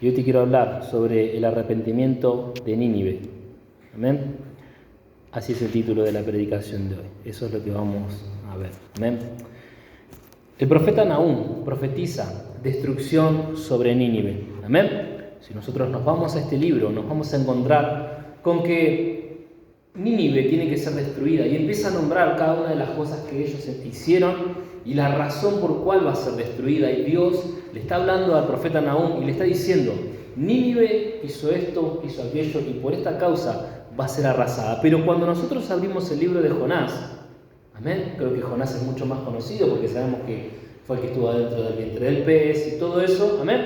Y hoy te quiero hablar sobre el arrepentimiento de Nínive. Amén. Así es el título de la predicación de hoy. Eso es lo que vamos a ver. Amén. El profeta Nahum profetiza destrucción sobre Nínive. Amén. Si nosotros nos vamos a este libro, nos vamos a encontrar con que Nínive tiene que ser destruida y empieza a nombrar cada una de las cosas que ellos hicieron y la razón por cuál va a ser destruida. Y Dios le está hablando al profeta Nahum y le está diciendo: Nínive hizo esto, hizo aquello, y por esta causa va a ser arrasada. Pero cuando nosotros abrimos el libro de Jonás, amén, creo que Jonás es mucho más conocido porque sabemos que fue el que estuvo dentro del vientre del pez y todo eso, amén.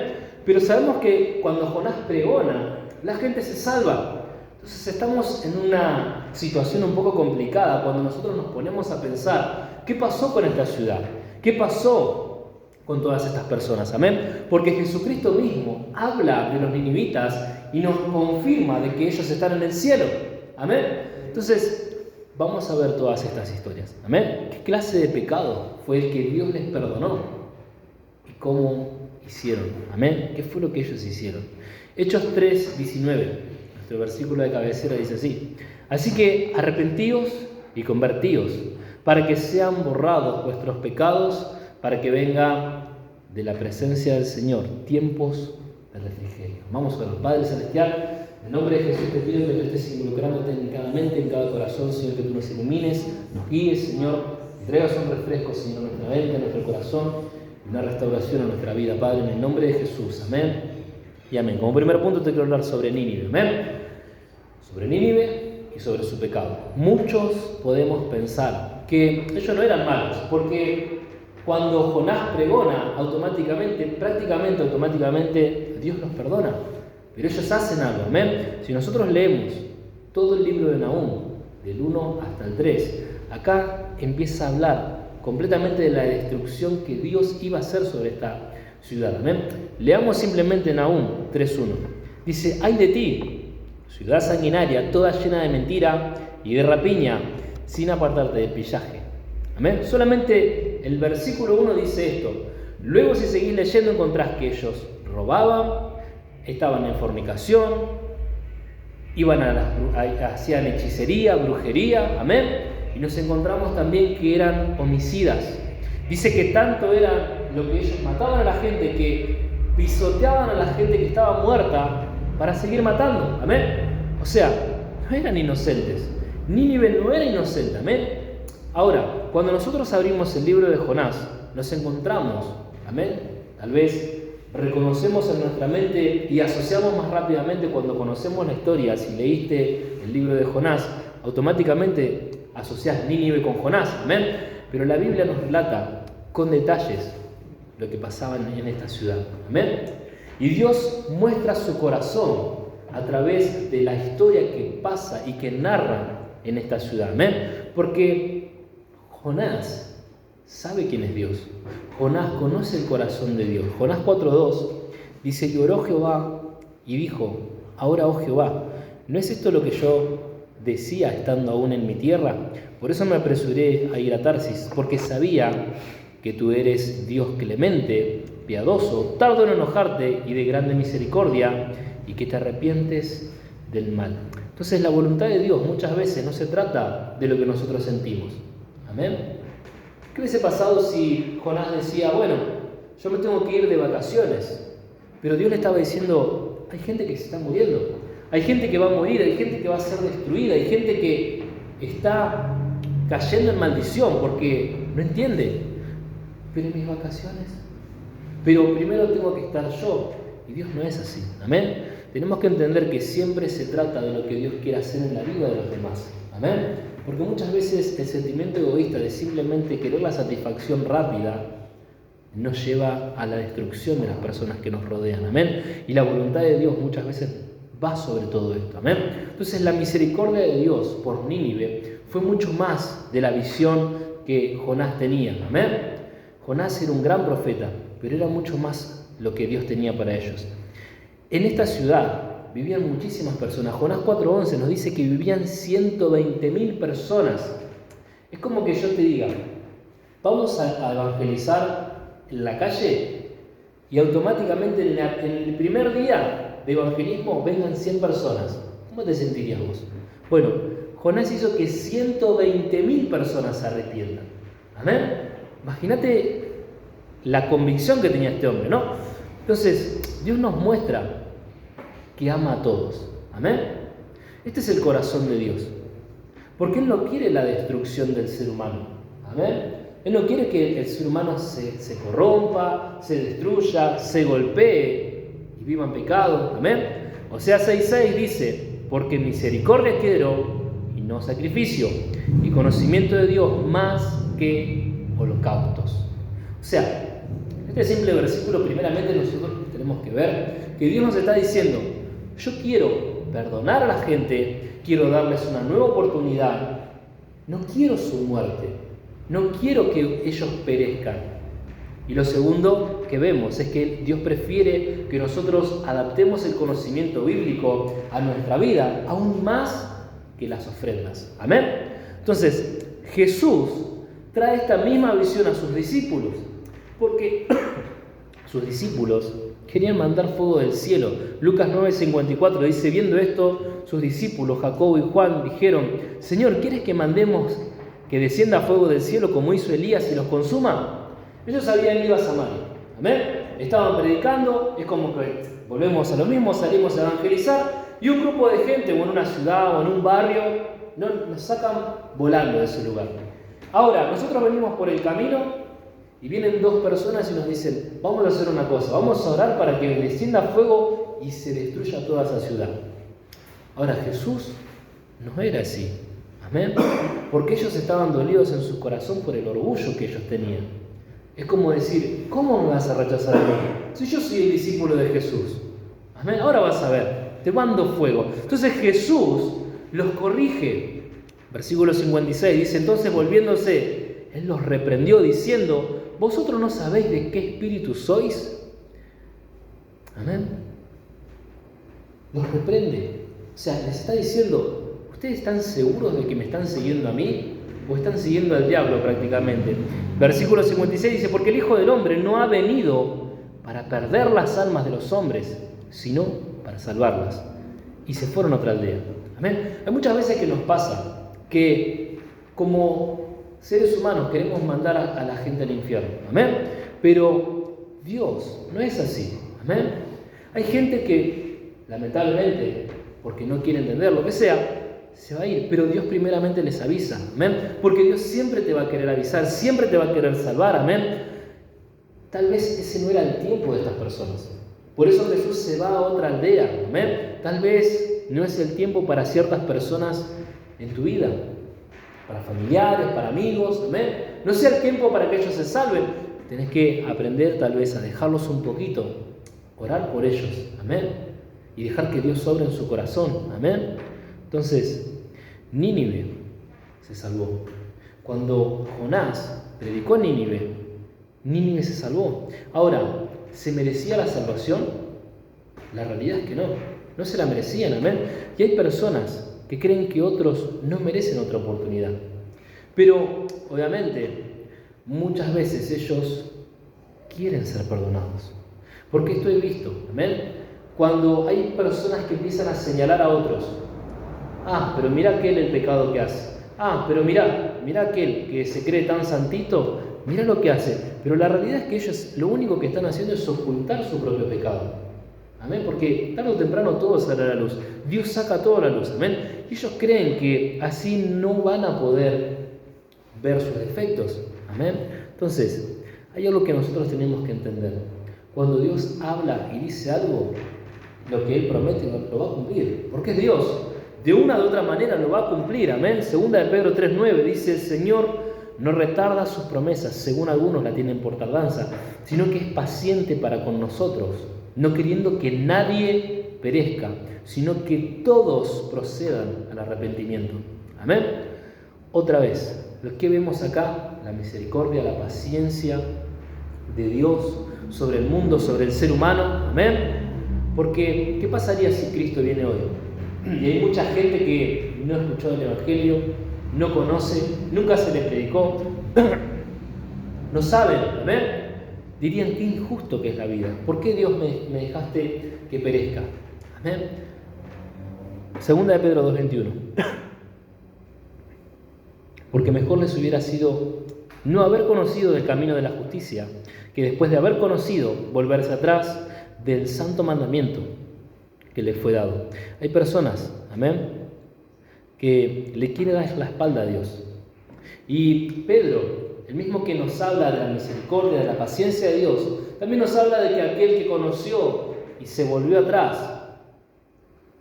Pero sabemos que cuando Jonás pregona, la gente se salva. Entonces estamos en una situación un poco complicada cuando nosotros nos ponemos a pensar: ¿qué pasó con esta ciudad? ¿Qué pasó con todas estas personas? Amén. Porque Jesucristo mismo habla de los ninivitas y nos confirma de que ellos están en el cielo. Amén. Entonces vamos a ver todas estas historias. Amén. ¿Qué clase de pecado fue el que Dios les perdonó? ¿Y cómo hicieron? Amén. ¿Qué fue lo que ellos hicieron? Hechos 3:19. Nuestro versículo de cabecera dice así: así que arrepentíos y convertíos, para que sean borrados vuestros pecados, para que venga de la presencia del Señor tiempos de refrigerio. Vamos a ver. Padre Celestial, en nombre de Jesús te pido que tú estés involucrándote en cada mente, en cada corazón, Señor, que tú nos ilumines, nos guíes, Señor, y traigas un refresco, Señor, a nuestra mente, a nuestro corazón, y una restauración a nuestra vida, Padre, en el nombre de Jesús. Amén y amén. Como primer punto te quiero hablar sobre Nínive. Amén. Sobre Nínive y sobre su pecado. Muchos podemos pensar que ellos no eran malos, porque cuando Jonás pregona, prácticamente automáticamente, Dios los perdona. Pero ellos hacen algo. Amén. Si nosotros leemos todo el libro de Nahum, del 1 hasta el 3, acá empieza a hablar completamente de la destrucción que Dios iba a hacer sobre esta ciudad. Amén. Leamos simplemente Nahum 3:1. Dice: ay de ti, ciudad sanguinaria, toda llena de mentira y de rapiña, sin apartarte del pillaje. Amén. Solamente el versículo 1 dice esto. Luego, si seguís leyendo, encontrás que ellos robaban, estaban en fornicación, hacían hechicería, brujería. Amén. Y nos encontramos también que eran homicidas. Dice que tanto era lo que ellos mataban a la gente, que pisoteaban a la gente que estaba muerta para seguir matando. Amén. O sea, no eran inocentes. Nínive no era inocente. Amén. Ahora, cuando nosotros abrimos el libro de Jonás, nos encontramos, amén, tal vez reconocemos en nuestra mente y asociamos más rápidamente cuando conocemos la historia. Si leíste el libro de Jonás, automáticamente asociás Nínive con Jonás. Amén. Pero la Biblia nos relata con detalles lo que pasaba en esta ciudad. Amén. Y Dios muestra su corazón a través de la historia que pasa y que narra en esta ciudad. Amén. Porque Jonás sabe quién es Dios. Jonás conoce el corazón de Dios. Jonás 4:2 dice: y oró Jehová y dijo: ahora, oh Jehová, ¿no es esto lo que yo decía estando aún en mi tierra? Por eso me apresuré a ir a Tarsis, porque sabía que tú eres Dios clemente, piadoso, tardo en enojarte y de grande misericordia, y que te arrepientes del mal. Entonces, la voluntad de Dios muchas veces no se trata de lo que nosotros sentimos. Amén. ¿Qué hubiese pasado si Jonás decía: bueno, yo me tengo que ir de vacaciones? Pero Dios le estaba diciendo: hay gente que se está muriendo, hay gente que va a morir, hay gente que va a ser destruida, hay gente que está cayendo en maldición porque no entiende. Pero en mis vacaciones, pero primero tengo que estar yo. Y Dios no es así. Amén. Tenemos que entender que siempre se trata de lo que Dios quiere hacer en la vida de los demás. Amén. Porque muchas veces el sentimiento egoísta de simplemente querer la satisfacción rápida nos lleva a la destrucción de las personas que nos rodean. Amén. Y la voluntad de Dios muchas veces va sobre todo esto. Amén. Entonces, la misericordia de Dios por Nínive fue mucho más de la visión que Jonás tenía. Amén. Jonás era un gran profeta, pero era mucho más lo que Dios tenía para ellos. En esta ciudad vivían muchísimas personas. Jonás 4:11 nos dice que vivían 120.000 personas. Es como que yo te diga: vamos a evangelizar en la calle, y automáticamente en el primer día de evangelismo vengan 100 personas. ¿Cómo te sentirías vos? Bueno, Jonás hizo que 120.000 personas se arrepientan. ¿Amén? Imagínate la convicción que tenía este hombre, ¿no? Entonces, Dios nos muestra que ama a todos. ¿Amén? Este es el corazón de Dios. Porque Él no quiere la destrucción del ser humano. ¿Amén? Él no quiere que el ser humano se corrompa, se destruya, se golpee y viva en pecado. ¿Amén? Oseas 6:6 dice, porque misericordia quiero y no sacrificio, y conocimiento de Dios más que holocaustos. O sea, este simple versículo primeramente nosotros tenemos que ver que Dios nos está diciendo, yo quiero perdonar a la gente, quiero darles una nueva oportunidad, no quiero su muerte, no quiero que ellos perezcan. Y lo segundo que vemos es que Dios prefiere que nosotros adaptemos el conocimiento bíblico a nuestra vida, aún más que las ofrendas. ¿Amén? Entonces, Jesús trae esta misma visión a sus discípulos, porque sus discípulos querían mandar fuego del cielo. Lucas 9:54 dice, viendo esto, sus discípulos, Jacobo y Juan, dijeron, Señor, ¿quieres que mandemos que descienda fuego del cielo como hizo Elías y los consuma? Ellos habían ido a Samaria. ¿Amén? Estaban predicando, es como que volvemos a lo mismo, salimos a evangelizar, y un grupo de gente, o en una ciudad o en un barrio, nos sacan volando de ese lugar. Ahora, nosotros venimos por el camino y vienen dos personas y nos dicen, vamos a hacer una cosa, vamos a orar para que descienda fuego y se destruya toda esa ciudad. Ahora, Jesús no era así. ¿Amén? Porque ellos estaban dolidos en su corazón por el orgullo que ellos tenían. Es como decir, ¿cómo me vas a rechazar a mí? Si yo soy el discípulo de Jesús. Amén. Ahora vas a ver, te mando fuego. Entonces Jesús los corrige. Versículo 56 dice, entonces volviéndose, Él los reprendió diciendo, ¿vosotros no sabéis de qué espíritu sois? Amén. Los reprende. O sea, les está diciendo, ¿ustedes están seguros de que me están siguiendo a mí? ¿O están siguiendo al diablo prácticamente? Versículo 56 dice, porque el Hijo del Hombre no ha venido para perder las almas de los hombres, sino para salvarlas. Y se fueron a otra aldea. Amén. Hay muchas veces que nos pasa que como seres humanos queremos mandar a la gente al infierno. Amén. Pero Dios no es así. Amén. Hay gente que, lamentablemente, porque no quiere entender lo que sea, se va a ir, pero Dios primeramente les avisa, amén, porque Dios siempre te va a querer avisar, siempre te va a querer salvar, amén. Tal vez ese no era el tiempo de estas personas, por eso Jesús se va a otra aldea, amén. Tal vez no es el tiempo para ciertas personas en tu vida, para familiares, para amigos, amén. No sea el tiempo para que ellos se salven, tenés que aprender tal vez a dejarlos un poquito, orar por ellos, amén, y dejar que Dios obre en su corazón, amén. Entonces, Nínive se salvó. Cuando Jonás predicó en Nínive, Nínive se salvó. Ahora, ¿se merecía la salvación? La realidad es que no se la merecían, amén. Y hay personas que creen que otros no merecen otra oportunidad. Pero, obviamente, muchas veces ellos quieren ser perdonados. Porque esto he visto, amén. Cuando hay personas que empiezan a señalar a otros, pero mira aquel el pecado que hace. Pero mira aquel que se cree tan santito, mira lo que hace. Pero la realidad es que ellos lo único que están haciendo es ocultar su propio pecado. Amén, porque tarde o temprano todo sale a la luz. Dios saca todo a la luz, amén. Y ellos creen que así no van a poder ver sus defectos, amén. Entonces, hay algo que nosotros tenemos que entender. Cuando Dios habla y dice algo, lo que Él promete lo va a cumplir, porque es Dios. De una u otra manera lo va a cumplir, amén. Segunda de Pedro 3:9 dice, el Señor no retarda sus promesas, según algunos la tienen por tardanza, sino que es paciente para con nosotros, no queriendo que nadie perezca, sino que todos procedan al arrepentimiento. Amén. Otra vez, lo que vemos acá, la misericordia, la paciencia de Dios sobre el mundo, sobre el ser humano, amén. Porque, ¿qué pasaría si Cristo viene hoy? Y hay mucha gente que no escuchó el Evangelio, no conoce, nunca se les predicó, no saben, ¿amén? dirían qué injusto que es la vida. ¿Por qué Dios me dejaste que perezca? Amén. Segunda de Pedro 2:21. Porque mejor les hubiera sido no haber conocido el camino de la justicia, que después de haber conocido, volverse atrás del santo mandamiento que les fue dado. Hay personas, amén, que le quieren dar la espalda a Dios. Y Pedro, el mismo que nos habla de la misericordia, de la paciencia de Dios, también nos habla de que aquel que conoció y se volvió atrás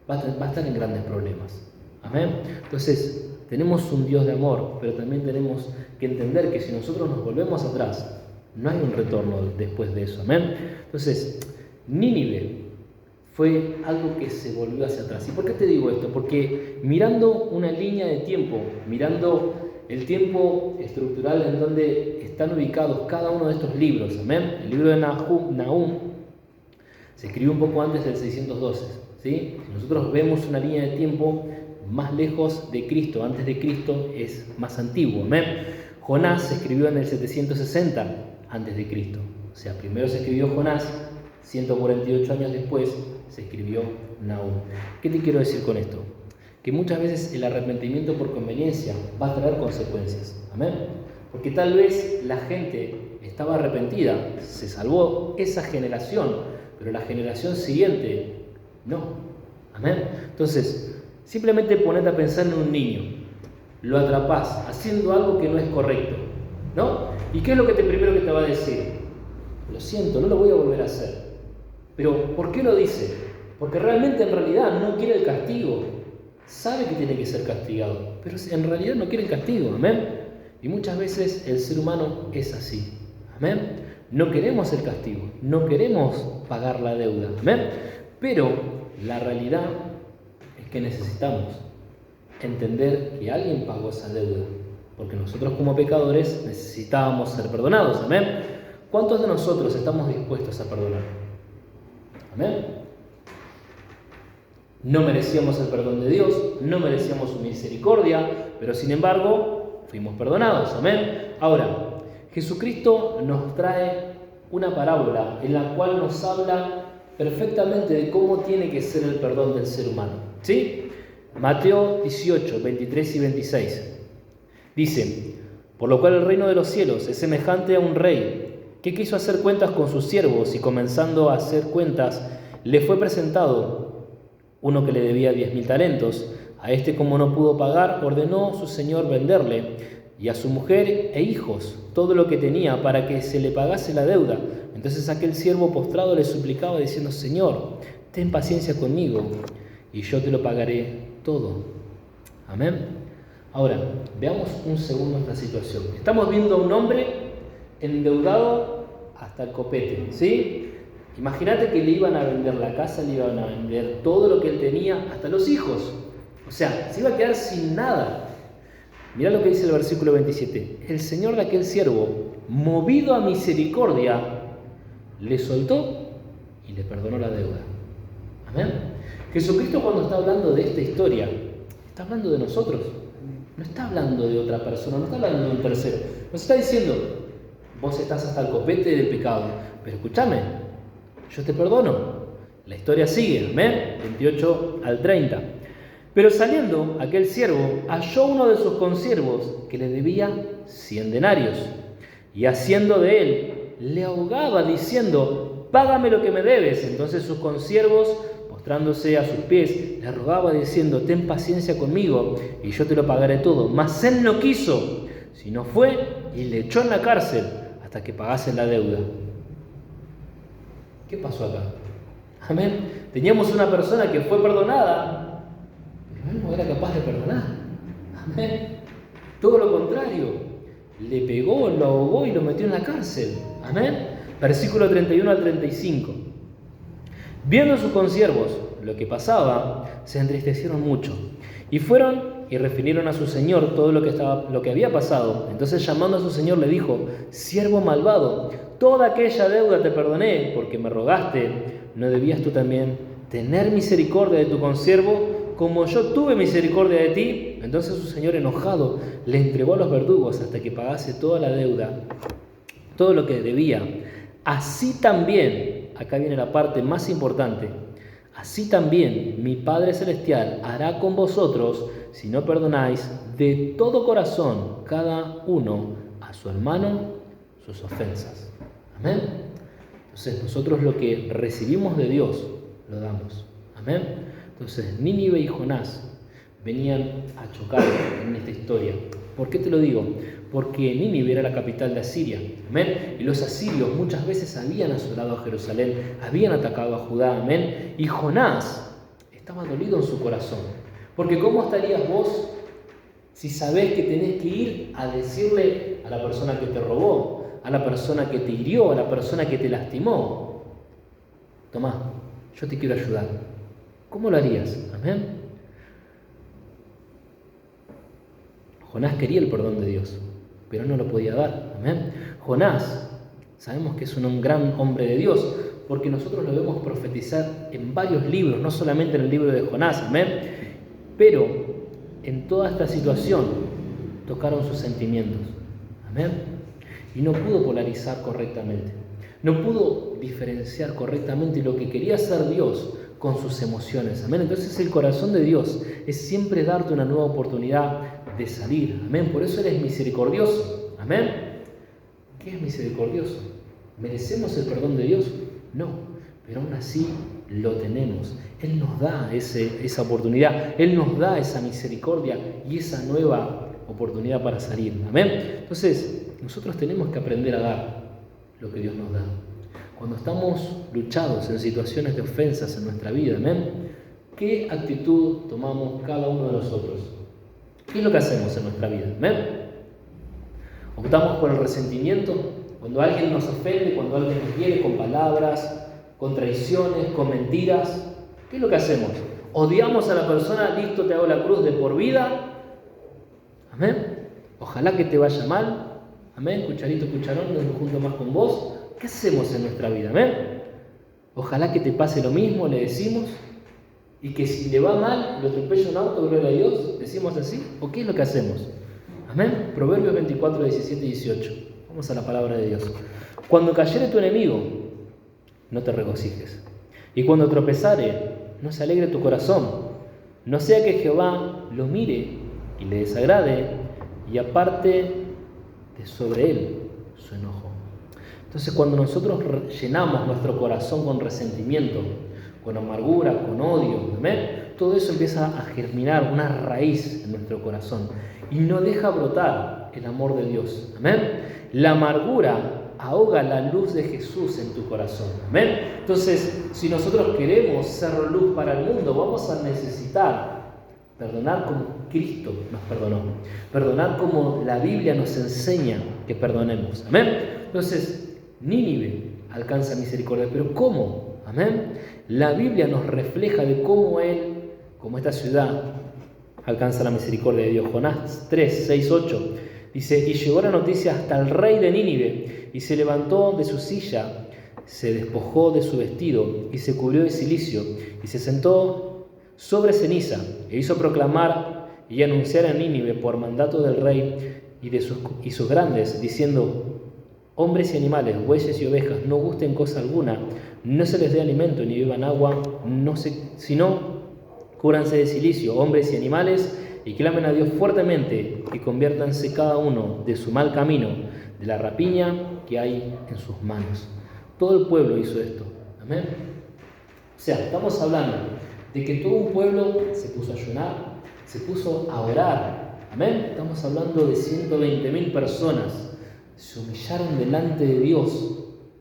va a estar en grandes problemas. Amén. Entonces, tenemos un Dios de amor, pero también tenemos que entender que si nosotros nos volvemos atrás, no hay un retorno después de eso. Amén. Entonces, Nínive fue algo que se volvió hacia atrás. ¿Y por qué te digo esto? Porque mirando una línea de tiempo, mirando el tiempo estructural en donde están ubicados cada uno de estos libros, amén. El libro de Nahum se escribió un poco antes del 612, ¿sí? Si nosotros vemos una línea de tiempo más lejos de Cristo, antes de Cristo, es más antiguo, amén. Jonás se escribió en el 760 antes de Cristo. O sea, primero se escribió Jonás, 148 años después se escribió Nahum. ¿Qué te quiero decir con esto? Que muchas veces el arrepentimiento por conveniencia va a traer consecuencias. Amén. Porque tal vez la gente estaba arrepentida, se salvó esa generación, pero la generación siguiente no. Amén. Entonces, simplemente ponete a pensar en un niño, lo atrapás haciendo algo que no es correcto, ¿no? ¿Y qué es lo que primero que te va a decir? Lo siento, no lo voy a volver a hacer. Pero, ¿por qué lo dice? Porque realmente en realidad no quiere el castigo. Sabe que tiene que ser castigado, pero en realidad no quiere el castigo, amén. Y muchas veces el ser humano es así, amén. No queremos el castigo, no queremos pagar la deuda, amén. Pero la realidad es que necesitamos entender que alguien pagó esa deuda, porque nosotros como pecadores necesitábamos ser perdonados, amén. ¿Cuántos de nosotros estamos dispuestos a perdonar? Amén. No merecíamos el perdón de Dios, no merecíamos su misericordia, pero sin embargo fuimos perdonados. Amén. Ahora, Jesucristo nos trae una parábola en la cual nos habla perfectamente de cómo tiene que ser el perdón del ser humano. ¿Sí? Mateo 18, 23 y 26. Dice: por lo cual el reino de los cielos es semejante a un rey que quiso hacer cuentas con sus siervos, y comenzando a hacer cuentas, le fue presentado uno que le debía 10.000 talentos. A este, como no pudo pagar, ordenó su señor venderle, y a su mujer e hijos todo lo que tenía, para que se le pagase la deuda. Entonces aquel siervo postrado le suplicaba, diciendo: Señor, ten paciencia conmigo, y yo te lo pagaré todo. Amén. Ahora, veamos un segundo esta situación. Estamos viendo a un hombre endeudado hasta el copete, ¿sí? Imagínate que le iban a vender la casa, le iban a vender todo lo que él tenía, hasta los hijos. O sea, se iba a quedar sin nada. Mirá lo que dice el versículo 27. El Señor de aquel siervo, movido a misericordia, le soltó y le perdonó la deuda. Amén. Jesucristo, cuando está hablando de esta historia, está hablando de nosotros. No está hablando de otra persona, no está hablando de un tercero. Nos está diciendo: vos estás hasta el copete del pecado, pero escúchame, yo te perdono. La historia sigue, amén, 28 al 30. Pero saliendo aquel siervo, halló uno de sus consiervos que le debía 100 denarios. Y haciendo de él, le ahogaba diciendo: págame lo que me debes. Entonces sus consiervos, postrándose a sus pies, le rogaba diciendo: ten paciencia conmigo y yo te lo pagaré todo. Mas él no quiso, sino fue y le echó en la cárcel hasta que pagase la deuda. ¿Qué pasó acá? Amén. Teníamos una persona que fue perdonada, pero él no era capaz de perdonar. Amén. Todo lo contrario. Le pegó, lo ahogó y lo metió en la cárcel. Amén. Versículo 31 al 35. Viendo sus consiervos lo que pasaba, se entristecieron mucho y fueron y refirieron a su señor todo lo que había pasado. Entonces, llamando a su señor, le dijo: siervo malvado, toda aquella deuda te perdoné porque me rogaste. ¿No debías tú también tener misericordia de tu consiervo como yo tuve misericordia de ti? Entonces su señor, enojado, le entregó a los verdugos hasta que pagase toda la deuda, todo lo que debía. así también, acá viene la parte más importante, así también mi Padre Celestial hará con vosotros si no perdonáis de todo corazón cada uno a su hermano sus ofensas. Amén. Entonces nosotros lo que recibimos de Dios lo damos. Amén. Entonces Nínive y Jonás venían a chocar en esta historia. ¿Por qué te lo digo? Porque Nínive era la capital de Asiria. Amén. Y los asirios muchas veces habían asolado a Jerusalén, habían atacado a Judá. Amén. Y Jonás estaba dolido en su corazón. Porque ¿cómo estarías vos si sabés que tenés que ir a decirle a la persona que te robó, a la persona que te hirió, a la persona que te lastimó: tomá, yo te quiero ayudar? ¿Cómo lo harías? Amén. Jonás quería el perdón de Dios, pero no lo podía dar. Amén. Jonás, sabemos que es un gran hombre de Dios, porque nosotros lo vemos profetizar en varios libros, no solamente en el libro de Jonás. Amén. Pero en toda esta situación tocaron sus sentimientos. Amén. Y no pudo polarizar correctamente. No pudo diferenciar correctamente lo que quería hacer Dios con sus emociones. Amén. Entonces el corazón de Dios es siempre darte una nueva oportunidad de salir. Amén. Por eso Él es misericordioso. Amén. ¿Qué es misericordioso? ¿Merecemos el perdón de Dios? No. Pero aún así lo tenemos. Él nos da esa oportunidad. Él nos da esa misericordia y esa nueva oportunidad para salir. Amén. Entonces nosotros tenemos que aprender a dar lo que Dios nos da. Cuando estamos luchados en situaciones de ofensas en nuestra vida, amén, ¿qué actitud tomamos cada uno de nosotros? ¿Qué es lo que hacemos en nuestra vida? Amén. ¿Optamos por el resentimiento? Cuando alguien nos ofende, cuando alguien nos hiere con palabras, con traiciones, con mentiras, ¿qué es lo que hacemos? ¿Odiamos a la persona? Listo, te hago la cruz de por vida. Amén. Ojalá que te vaya mal. Amén. Cucharito, cucharón, no me junto más con vos. ¿Qué hacemos en nuestra vida? Amén. Ojalá que te pase lo mismo, le decimos. Y que si le va mal, lo atropella un auto, gloria a Dios. ¿Decimos así? ¿O qué es lo que hacemos? Amén. Proverbios 24, 17 y 18. Vamos a la palabra de Dios. Cuando cayere tu enemigo, no te regocijes. Y cuando tropezare, no se alegre tu corazón. No sea que Jehová lo mire y le desagrade y aparte de sobre él su enojo. Entonces, cuando nosotros llenamos nuestro corazón con resentimiento, con amargura, con odio, ¿amén?, todo eso empieza a germinar una raíz en nuestro corazón y no deja brotar el amor de Dios. Amén. La amargura ahoga la luz de Jesús en tu corazón. Amén. Entonces, si nosotros queremos ser luz para el mundo, vamos a necesitar perdonar como Cristo nos perdonó. Perdonar como la Biblia nos enseña que perdonemos. Amén. Entonces, Nínive alcanza misericordia. ¿Pero cómo? Amén. La Biblia nos refleja de cómo como esta ciudad, alcanza la misericordia de Dios. Jonás 3, 6, 8 dice: y llegó la noticia hasta el rey de Nínive, y se levantó de su silla, se despojó de su vestido, y se cubrió de cilicio, y se sentó sobre ceniza, e hizo proclamar y anunciar a Nínive por mandato del rey y sus grandes, diciendo: hombres y animales, bueyes y ovejas, no gusten cosa alguna, no se les dé alimento ni beban agua, sino cúbranse de cilicio, hombres y animales, y clamen a Dios fuertemente, y conviértanse cada uno de su mal camino, de la rapiña que hay en sus manos. Todo el pueblo hizo esto. Amén. O sea, estamos hablando de que todo un pueblo se puso a ayunar, se puso a orar. Amén. Estamos hablando de 120.000 personas. Se humillaron delante de Dios.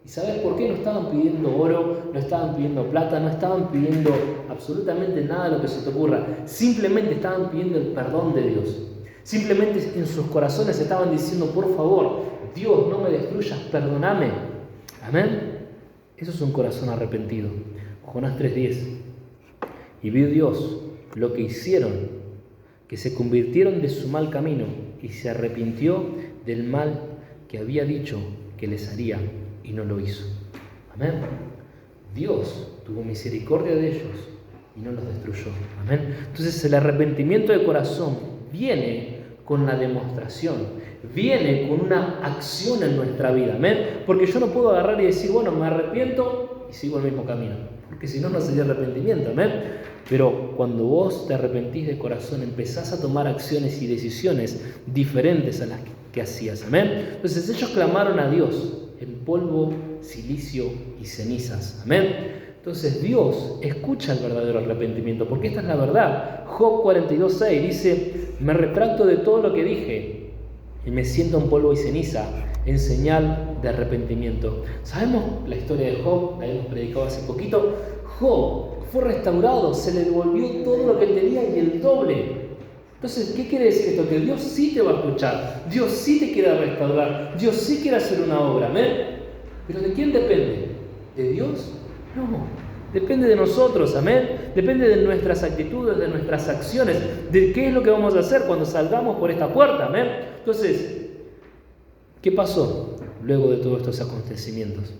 ¿Y sabes por qué? No estaban pidiendo oro, no estaban pidiendo plata, no estaban pidiendo absolutamente nada de lo que se te ocurra. Simplemente estaban pidiendo el perdón de Dios. Simplemente en sus corazones estaban diciendo: por favor, Dios, no me destruyas, perdóname. Amén. Eso es un corazón arrepentido. Jonás 3:10. Y vio Dios lo que hicieron, que se convirtieron de su mal camino y se arrepintió del mal que había dicho que les haría y no lo hizo. Amén. Dios tuvo misericordia de ellos y no los destruyó. Amén. Entonces el arrepentimiento de corazón viene con la demostración, viene con una acción en nuestra vida, amén. Porque yo no puedo agarrar y decir, bueno, me arrepiento y sigo el mismo camino, porque si no, no sería arrepentimiento, amén. Pero cuando vos te arrepentís de corazón, empezás a tomar acciones y decisiones diferentes a las que hacías, amén. Entonces ellos clamaron a Dios en polvo, silicio y cenizas, amén. Entonces Dios escucha el verdadero arrepentimiento, porque esta es la verdad. Job 42:6 dice, me retracto de todo lo que dije y me siento en polvo y ceniza, en señal de arrepentimiento. Sabemos la historia de Job, la hemos predicado hace poquito. Job fue restaurado, se le devolvió todo lo que tenía y el doble. Entonces, ¿qué quiere decir esto? Que Dios sí te va a escuchar, Dios sí te quiere restaurar, Dios sí quiere hacer una obra, amén. ¿Pero de quién depende? ¿De Dios? No, depende de nosotros, amén. Depende de nuestras actitudes, de nuestras acciones, de qué es lo que vamos a hacer cuando salgamos por esta puerta, amén. Entonces, ¿qué pasó luego de todos estos acontecimientos?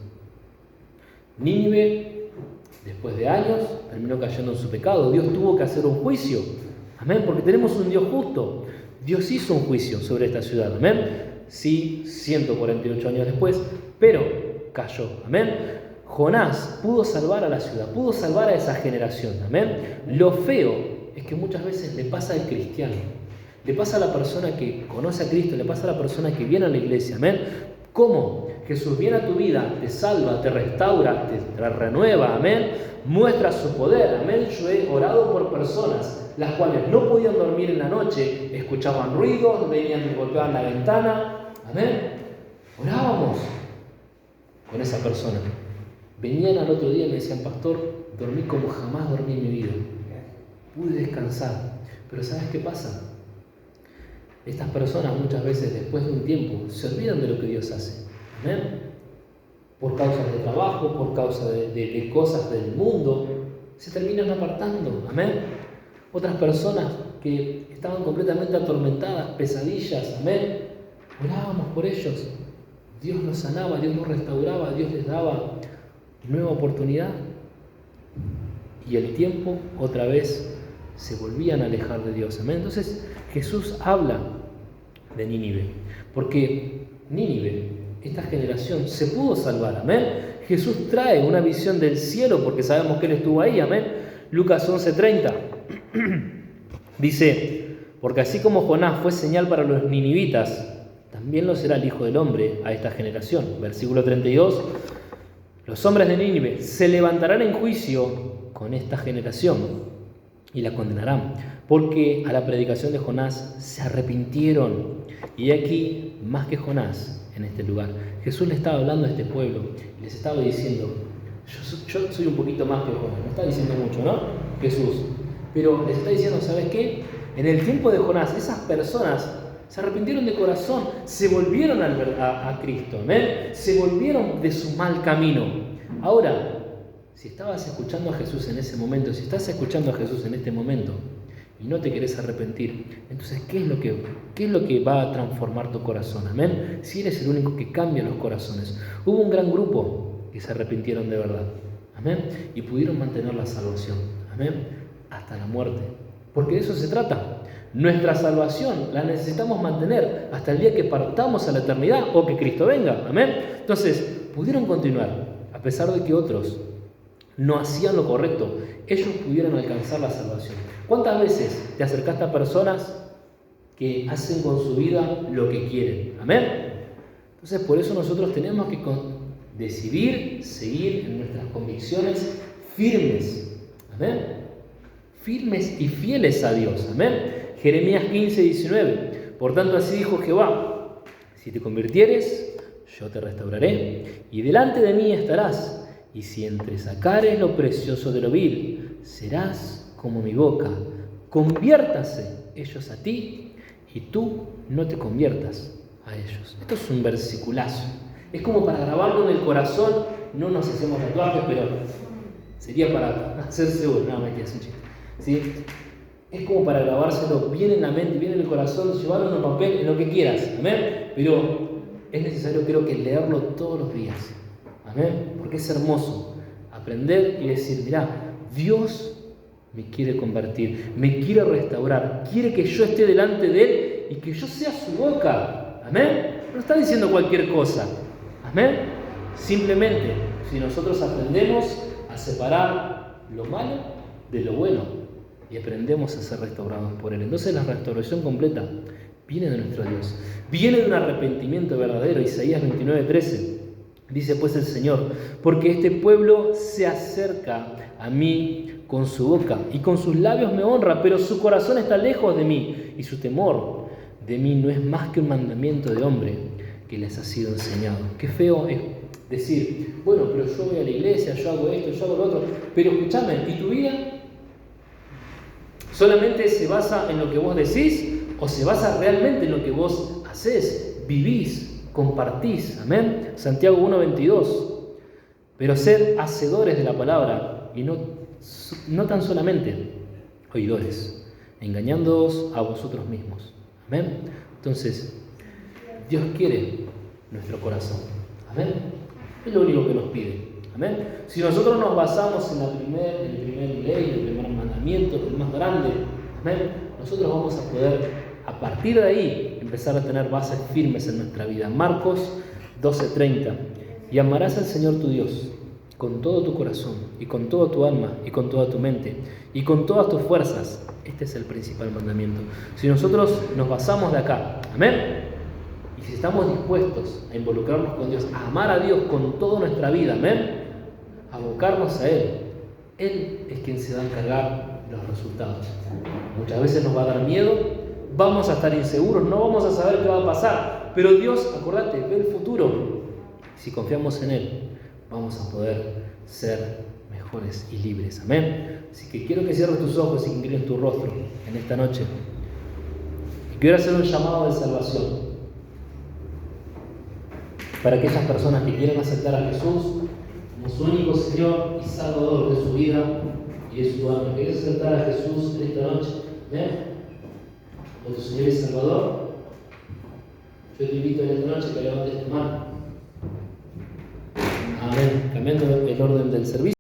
Nínive, después de años, terminó cayendo en su pecado. Dios tuvo que hacer un juicio, amén, porque tenemos un Dios justo. Dios hizo un juicio sobre esta ciudad, amén. Sí, 148 años después, pero cayó, amén. Jonás pudo salvar a la ciudad, pudo salvar a esa generación, amén. Lo feo es que muchas veces le pasa al cristiano, le pasa a la persona que conoce a Cristo, le pasa a la persona que viene a la iglesia, amén. ¿Cómo? Jesús viene a tu vida, te salva, te restaura, te renueva, amén. Muestra su poder, amén. Yo he orado por personas las cuales no podían dormir en la noche, escuchaban ruidos, venían y golpeaban la ventana, amén. Orábamos con esa persona. Venían al otro día y me decían, pastor, dormí como jamás dormí en mi vida. Pude descansar. Pero ¿sabes qué pasa? Estas personas muchas veces después de un tiempo se olvidan de lo que Dios hace. ¿Amén? Por causas de trabajo, por causa de cosas del mundo, se terminan apartando. ¿Amén? Otras personas que estaban completamente atormentadas, pesadillas. ¿Amén? Orábamos por ellos. Dios los sanaba, Dios los restauraba, Dios les daba nueva oportunidad, y el tiempo otra vez se volvían a alejar de Dios. Amén. Entonces Jesús habla de Nínive, porque Nínive, esta generación, se pudo salvar. Amén. Jesús trae una visión del cielo, porque sabemos que Él estuvo ahí. Amén. Lucas 11:30 dice, porque así como Jonás fue señal para los ninivitas, también lo será el Hijo del Hombre a esta generación. Versículo 32, los hombres de Nínive se levantarán en juicio con esta generación y la condenarán, porque a la predicación de Jonás se arrepintieron. Y aquí, más que Jonás en este lugar, Jesús le estaba hablando a este pueblo y les estaba diciendo, yo soy un poquito más que Jonás. No está diciendo mucho, ¿no? Jesús. Pero les está diciendo, ¿sabes qué? En el tiempo de Jonás, esas personas se arrepintieron de corazón, se volvieron a Cristo, ¿amén? Se volvieron de su mal camino. Ahora, si estabas escuchando a Jesús en ese momento, si estás escuchando a Jesús en este momento y no te querés arrepentir, entonces, ¿qué es lo que va a transformar tu corazón? Amén. Si eres el único que cambia los corazones. Hubo un gran grupo que se arrepintieron de verdad, amén, y pudieron mantener la salvación, amén, hasta la muerte, porque de eso se trata. Nuestra salvación la necesitamos mantener hasta el día que partamos a la eternidad o que Cristo venga, amén. Entonces, pudieron continuar, a pesar de que otros no hacían lo correcto, ellos pudieron alcanzar la salvación. ¿Cuántas veces te acercaste a personas que hacen con su vida lo que quieren? Amén. Entonces, por eso nosotros tenemos que decidir seguir en nuestras convicciones firmes. Amén. Firmes y fieles a Dios. Amén. Jeremías 15:19. Por tanto, así dijo Jehová: si te convirtieres, yo te restauraré, y delante de mí estarás. Y si entresacares lo precioso de lo vil, serás como mi boca. Conviértase ellos a ti, y tú no te conviertas a ellos. Esto es un versiculazo. Es como para grabarlo en el corazón. No nos hacemos tatuajes, pero sería para hacerse uno. No, mentira, es un chiste. ¿Sí? Es como para grabárselo bien en la mente, bien en el corazón, llevarlo en un papel, en lo que quieras. Amén. Pero es necesario, creo que, leerlo todos los días. Amén. Porque es hermoso aprender y decir, mirá, Dios me quiere convertir, me quiere restaurar, quiere que yo esté delante de Él Él y que yo sea su boca. Amén. No está diciendo cualquier cosa. Amén. Simplemente, si nosotros aprendemos a separar lo malo de lo bueno y aprendemos a ser restaurados por Él, entonces la restauración completa viene de nuestro Dios. Viene de un arrepentimiento verdadero. Isaías 29:13. Dice pues el Señor: porque este pueblo se acerca a mí con su boca y con sus labios me honra, pero su corazón está lejos de mí y su temor de mí no es más que un mandamiento de hombre que les ha sido enseñado. Qué feo es decir, bueno, pero yo voy a la iglesia, yo hago esto, yo hago lo otro, pero escúchame, ¿y tu vida? ¿Solamente se basa en lo que vos decís o se basa realmente en lo que vos hacés, vivís, compartís? Amén. Santiago 1:22. Pero sed hacedores de la palabra y no tan solamente oidores, engañándoos a vosotros mismos. Amén. Entonces, Dios quiere nuestro corazón. Amén. Es lo único que nos pide. Amén. Si nosotros nos basamos en el primer ley, el primer mandamiento, el más grande, amén, nosotros vamos a poder, a partir de ahí, empezar a tener bases firmes en nuestra vida. Marcos 12:30. Y amarás al Señor tu Dios con todo tu corazón y con toda tu alma y con toda tu mente y con todas tus fuerzas. Este es el principal mandamiento. Si nosotros nos basamos de acá, amén, y si estamos dispuestos a involucrarnos con Dios, a amar a Dios con toda nuestra vida, amén, a abocarnos a Él, Él es quien se va a encargar de los resultados. Muchas veces nos va a dar miedo, vamos a estar inseguros, no vamos a saber qué va a pasar, pero Dios, acordate, ve el futuro. Si confiamos en Él, vamos a poder ser mejores y libres. Amén. Así que quiero que cierres tus ojos y que inclines tu rostro en esta noche. Y quiero hacer un llamado de salvación para aquellas personas que quieren aceptar a Jesús como su único Señor y Salvador de su vida y de su alma. ¿Quieres aceptar a Jesús en esta noche? Amén. Como tu Señor y Salvador. Yo te invito en esta noche que levantes tu mano. Amén. Cambiando el orden del servicio.